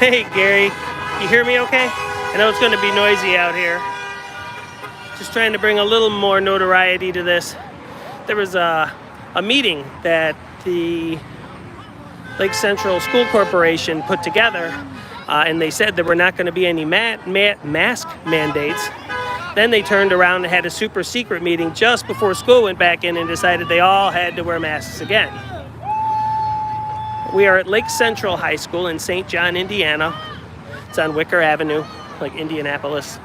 Hey Gary, you hear me okay? I know it's going to be noisy out here. Just trying to bring a little more notoriety to this. There was a meeting that the Lake Central School Corporation put together, and they said there were not going to be any mask mandates. Then they turned around and had a super secret meeting just before school went back in and decided they all had to wear masks again. We are at Lake Central High School in St. John, Indiana. It's on Wicker Avenue, like Indianapolis.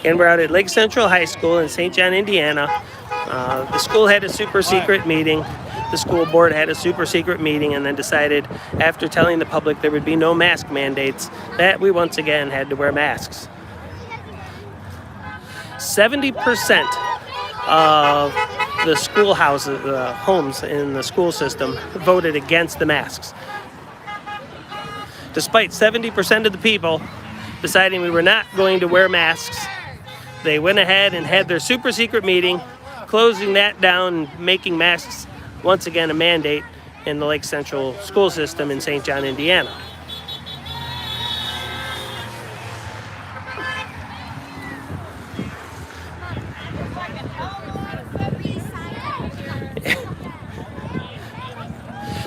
And we're out at Lake Central High School in St. John, Indiana. The school had a super secret meeting. The school board had a super secret meeting and then decided, after telling the public there would be no mask mandates, that we once again had to wear masks. 70% of the schoolhouses, homes in the school system voted against the masks. Despite 70% of the people deciding we were not going to wear masks, they went ahead and had their super secret meeting, closing that down and making masks once again a mandate in the Lake Central school system in St. John, Indiana.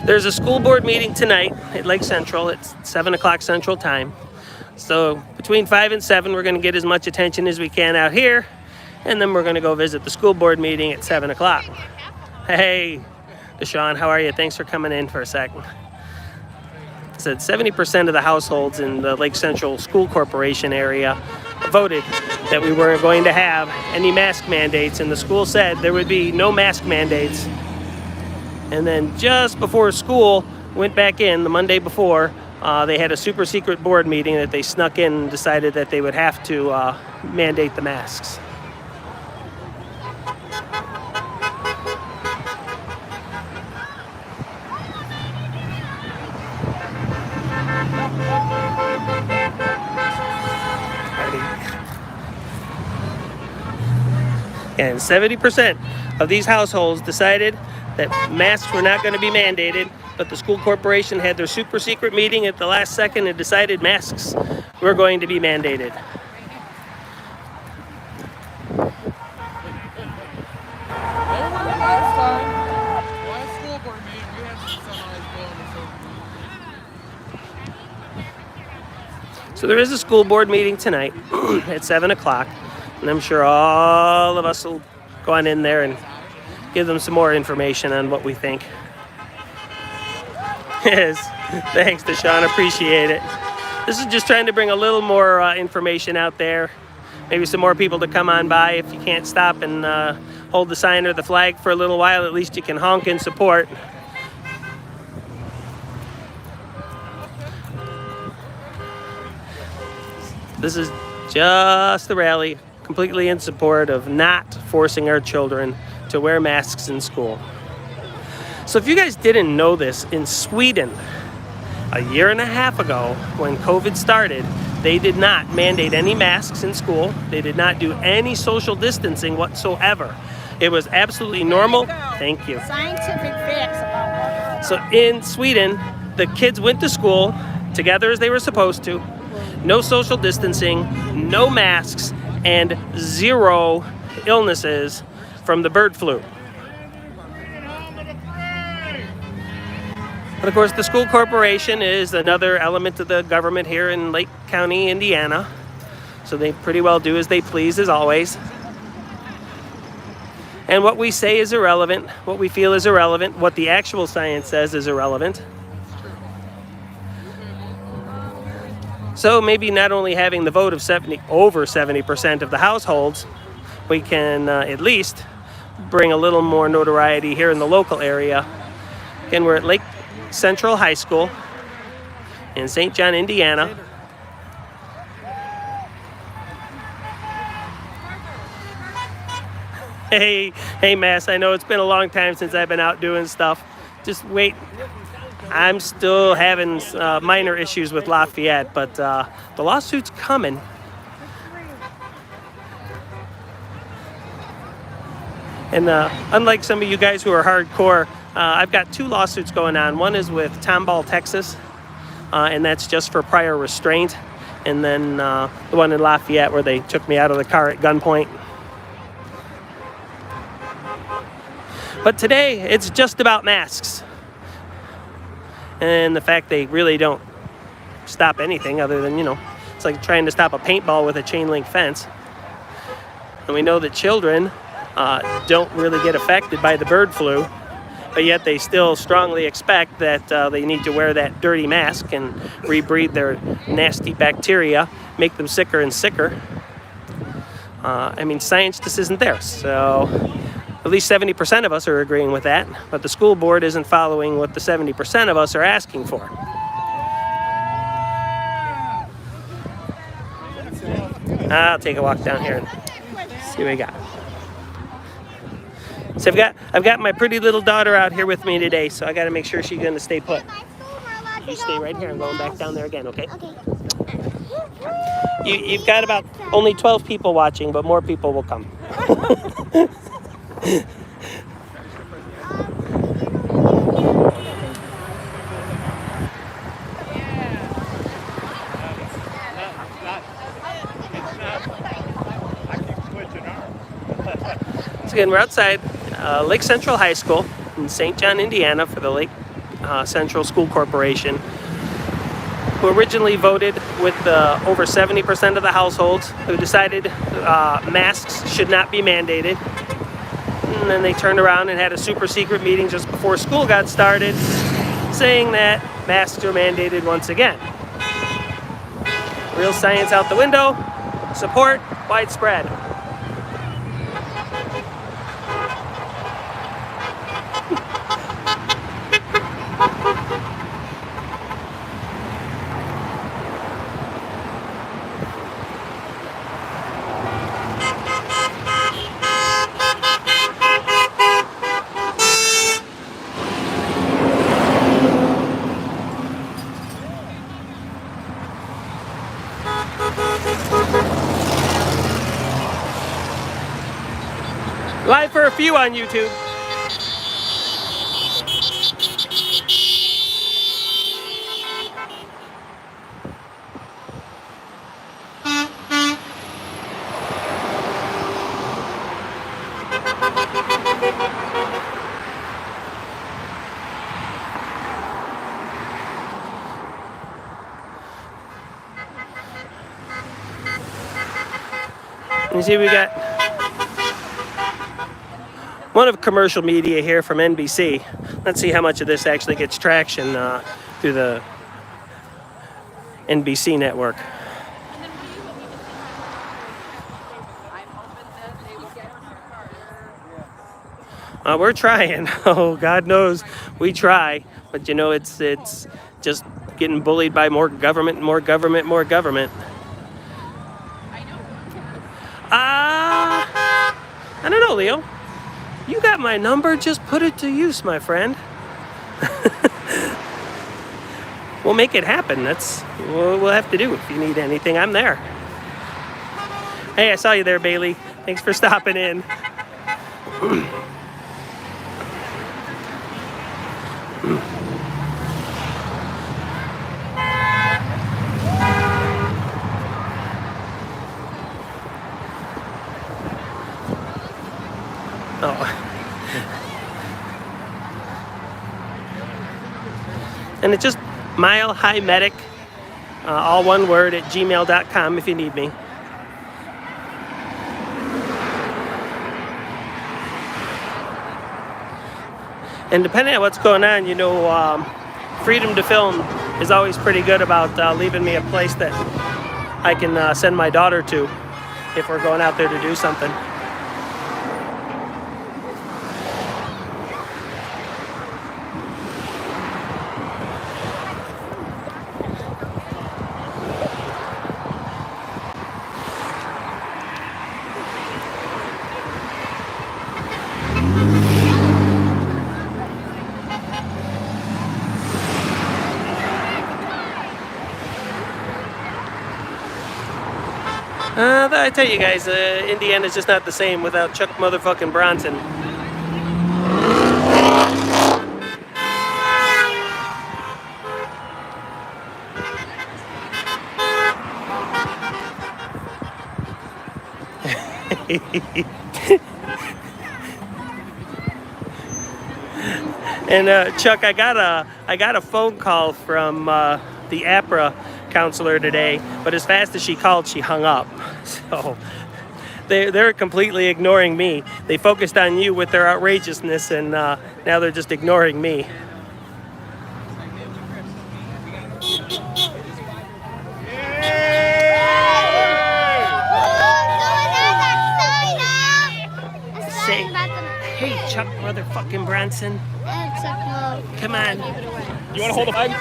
There's a school board meeting tonight at Lake Central. It's 7 o'clock Central Time. So between 5 and 7, we're going to get as much attention as we can out here. And then we're going to go visit the school board meeting at 7 o'clock. Hey, Deshaun, how are you? Thanks for coming in for a second. I said 70% of the households in the Lake Central School Corporation area voted that we weren't going to have any mask mandates, and the school said there would be no mask mandates. And then just before school went back in, the Monday before, they had a super secret board meeting that they snuck in and decided that they would have to mandate the masks. And 70% of these households decided that masks were not going to be mandated, but the school corporation had their super secret meeting at the last second and decided masks were going to be mandated. So there is a school board meeting tonight at 7 o'clock, and I'm sure all of us will go on in there and give them some more information on what we think. Yes, thanks, Deshaun, appreciate it. This is just trying to bring a little more information out there. Maybe some more people to come on by. If you can't stop and hold the sign or the flag for a little while, at least you can honk in support. This is just the rally, completely in support of not forcing our children to wear masks in school. So if you guys didn't know this, in Sweden, a year and a half ago, when COVID started, they did not mandate any masks in school. They did not do any social distancing whatsoever. It was absolutely normal. Thank you. Scientific facts about what. So in Sweden, the kids went to school together as they were supposed to. No social distancing, no masks, and 0 illnesses from the bird flu. But of course, the school corporation is another element of the government here in Lake County, Indiana. So they pretty well do as they please, as always. And what we say is irrelevant, what we feel is irrelevant, what the actual science says is irrelevant. So maybe not only having the vote of over 70% of the households, we can at least bring a little more notoriety here in the local area. Again, we're at Lake Central High School in St. John, Indiana. Hey, Mass, I know it's been a long time since I've been out doing stuff. Just wait. I'm still having minor issues with Lafayette, but the lawsuit's coming. And unlike some of you guys who are hardcore, I've got 2 lawsuits going on. One is with Tomball, Texas, and that's just for prior restraint. And then the one in Lafayette where they took me out of the car at gunpoint. But today, it's just about masks. And the fact they really don't stop anything other than, it's like trying to stop a paintball with a chain link fence. And we know that children don't really get affected by the bird flu, but yet they still strongly expect that they need to wear that dirty mask and rebreathe their nasty bacteria, make them sicker and sicker. Science just isn't there. So at least 70% of us are agreeing with that, but the school board isn't following what the 70% of us are asking for. I'll take a walk down here and see what we got. So I've got my pretty little daughter out here with me today, so I got to make sure she's going to stay put. You stay right here. I'm going back down there again, okay? You've got about only 12 people watching, but more people will come. So again, we're outside Lake Central High School in St. John, Indiana for the Lake Central School Corporation, who originally voted with over 70% of the households who decided masks should not be mandated. And then they turned around and had a super secret meeting just before school got started saying that masks are mandated once again. Real science out the window, support widespread. Live for a few on YouTube. You see, we got one of commercial media here from NBC. Let's see how much of this actually gets traction through the NBC network. We're trying. Oh, God knows we try. But you know, it's just getting bullied by more government, more government, more government. I don't know, Leo. You got my number, just put it to use, my friend. We'll make it happen. That's what we'll have to do. If you need anything, I'm there. Hey, I saw you there, Bailey. Thanks for stopping in. And it's just Mile High Medic, all one word, at gmail.com if you need me. And depending on what's going on, you know, Freedom to Film is always pretty good about leaving me a place that I can send my daughter to if we're going out there to do something. I tell you guys, Indiana's just not the same without Chuck motherfucking Bronson. And Chuck, I got a phone call from the APRA counselor today, but as fast as she called, she hung up. So they're completely ignoring me. They focused on you with their outrageousness, and now they're just ignoring me. Say, hey, Chuck motherfucking Bronson. Come on. You want to hold the flag?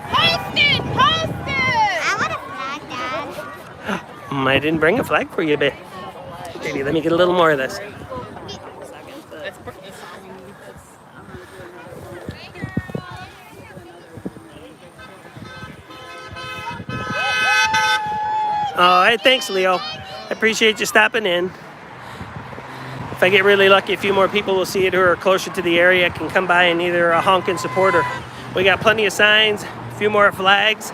Post it! Post it! I want a flag, Dad. I didn't bring a flag for you, baby. Baby, let me get a little more of this. All right, thanks, Leo. I appreciate you stopping in. If I get really lucky, a few more people will see it who are closer to the area can come by and either honk and support her. We got plenty of signs, a few more flags.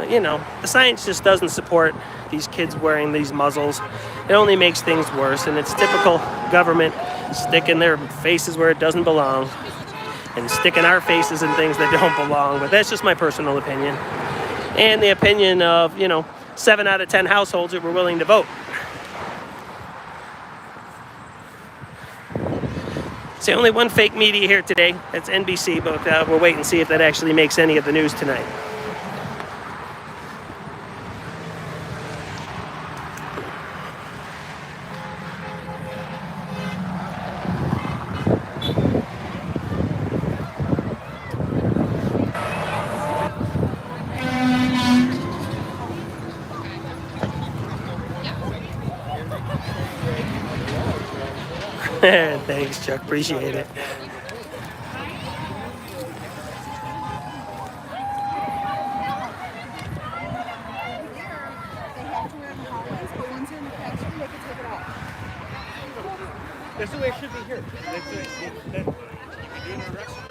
You know, the science just doesn't support these kids wearing these muzzles. It only makes things worse, and it's typical government sticking their faces where it doesn't belong and sticking our faces in things that don't belong. But that's just my personal opinion. And the opinion of, 7 out of 10 households that were willing to vote. See, only one fake media here today. That's NBC, but we'll wait and see if that actually makes any of the news tonight. Thanks, Chuck. Appreciate it. That's the way it should be here. That's the way you can do it in a restaurant.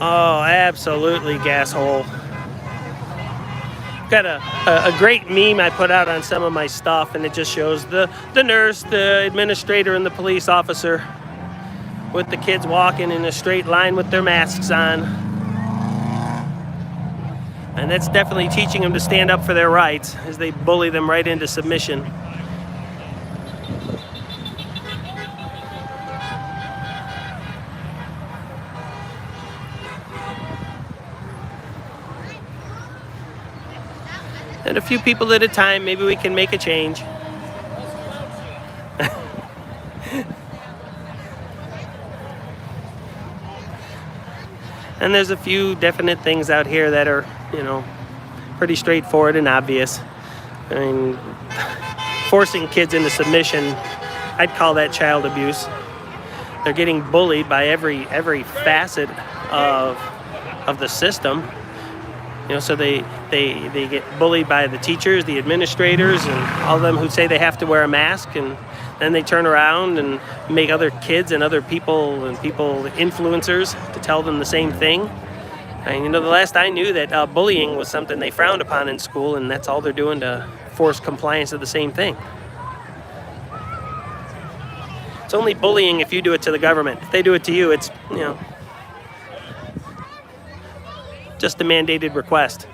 Oh, absolutely, gasshole. Got a great meme I put out on some of my stuff, and it just shows the nurse, the administrator, and the police officer with the kids walking in a straight line with their masks on. And that's definitely teaching them to stand up for their rights as they bully them right into submission. And a few people at a time, maybe we can make a change. And there's a few definite things out here that are, you know, pretty straightforward and obvious. I mean, forcing kids into submission, I'd call that child abuse. They're getting bullied by every facet of the system. You know, so they get bullied by the teachers, the administrators, and all of them who say they have to wear a mask, and then they turn around and make other kids and other people influencers to tell them the same thing. And you know, the last I knew that bullying was something they frowned upon in school, and that's all they're doing to force compliance of the same thing. It's only bullying if you do it to the government. If they do it to you, it's, you know, just a mandated request.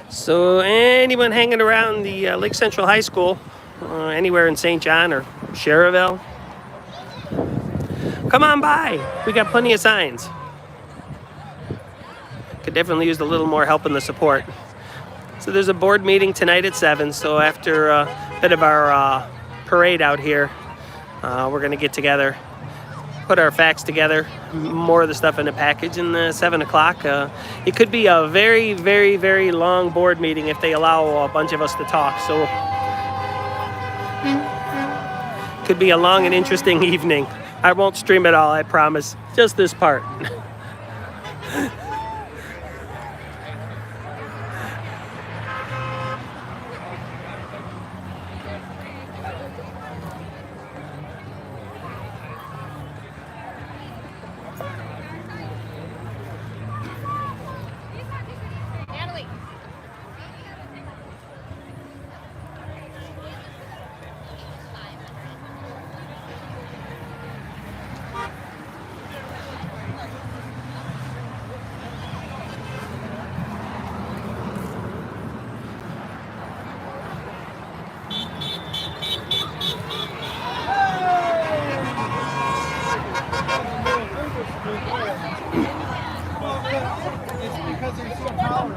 So anyone hanging around the Lake Central High School, anywhere in St. John or Cherville, come on by. We got plenty of signs. Could definitely use a little more help in the support. So there's a board meeting tonight at 7. So after a bit of our parade out here, we're going to get together, put our facts together, more of the stuff in a package, and 7 o'clock. It could be a very, very, very long board meeting if they allow a bunch of us to talk. So could be a long and interesting evening. I won't stream it all, I promise. Just this part.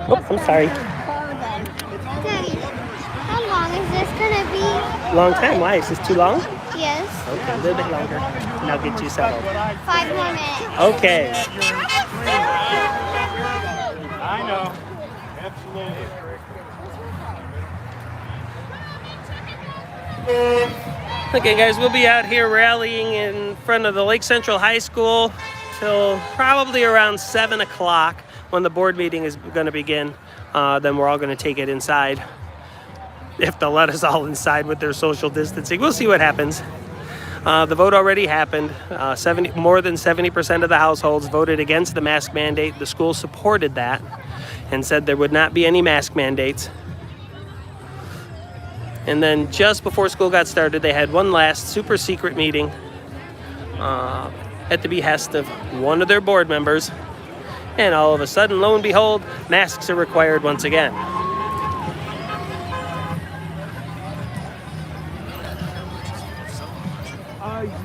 Oh, I'm sorry. Daddy, how long is this gonna be? Long time. Why? Is this too long? Yes. Okay, a little bit longer. And I'll get you settled. 5 more minutes. Okay. I know. Absolutely. Okay, guys, we'll be out here rallying in front of the Lake Central High School till probably around 7 o'clock when the board meeting is going to begin. Then we're all going to take it inside. If they'll let us all inside with their social distancing. We'll see what happens. The vote already happened. More than 70% of the households voted against the mask mandate. The school supported that and said there would not be any mask mandates. And then just before school got started, they had one last super secret meeting at the behest of one of their board members. And all of a sudden, lo and behold, masks are required once again.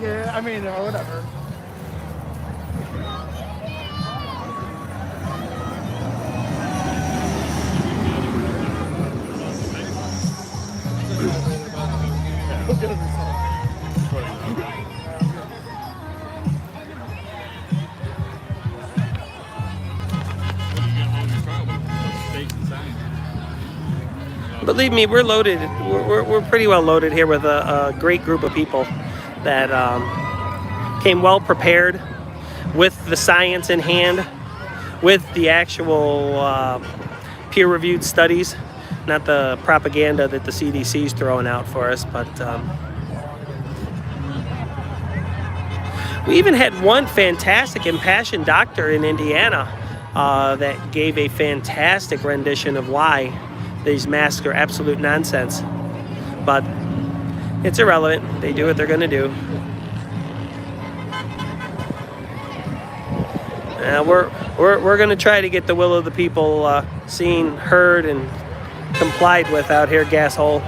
Yeah, I mean, or whatever. Believe me, we're loaded. We're pretty well loaded here with a great group of people that came well prepared with the science in hand, with the actual peer-reviewed studies, not the propaganda that the CDC is throwing out for us, but we even had one fantastic impassioned doctor in Indiana that gave a fantastic rendition of why these masks are absolute nonsense. But it's irrelevant. They do what they're going to do. We're going to try to get the will of the people seen, heard, and complied with out here, Gasshole.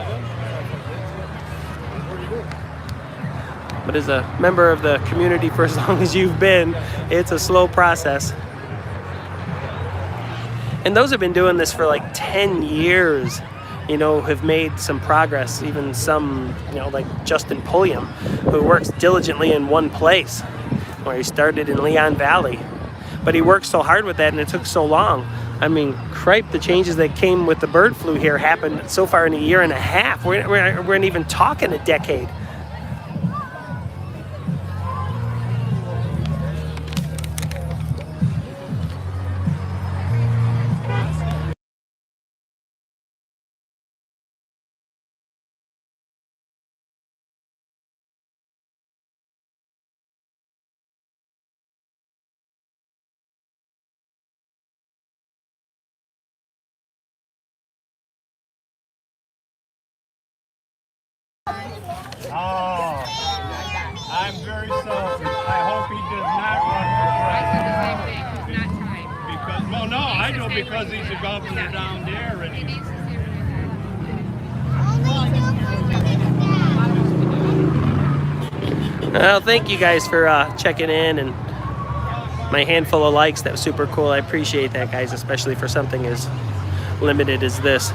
But as a member of the community for as long as you've been, it's a slow process. And those have been doing this for like 10 years. you know, have made some progress. Even some, you know, like Justin Pulliam, who works diligently in one place, where he started in Leon Valley. But he worked so hard with that and it took so long. I mean, cripe, the changes that came with the bird flu here happened so far in a year and a half. We weren't even talking a decade. Oh, I'm very selfish. I hope he does not run for president. Because, well, no, I know because he's a governor down there. And Well, thank you guys for checking in, and my handful of likes. That was super cool. I appreciate that, guys, especially for something as limited as this.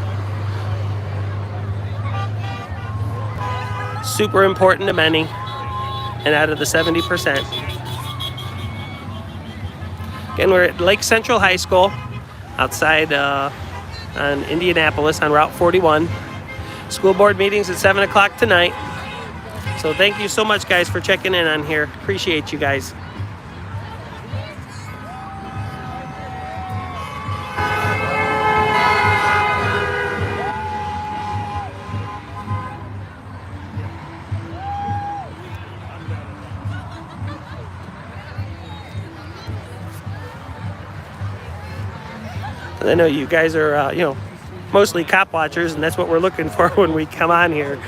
Super important to many, and out of the 70%. Again, we're at Lake Central High School outside on Indianapolis on Route 41. School board meetings at 7 o'clock tonight. So thank you so much, guys, for checking in on here. Appreciate you guys. I know you guys are, you know, mostly cop watchers, and that's what we're looking for when we come on here.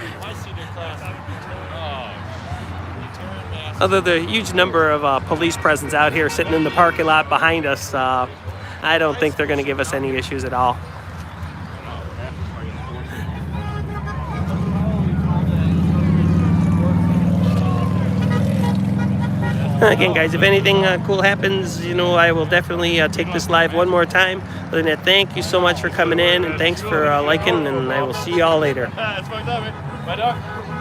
Although the huge number of police presence out here sitting in the parking lot behind us, I don't think they're going to give us any issues at all. Again, guys, if anything cool happens, you know, I will definitely take this live one more time. Other than that, thank you so much for coming in, and thanks for liking, and I will see you all later. that's fucked up, man. My dog.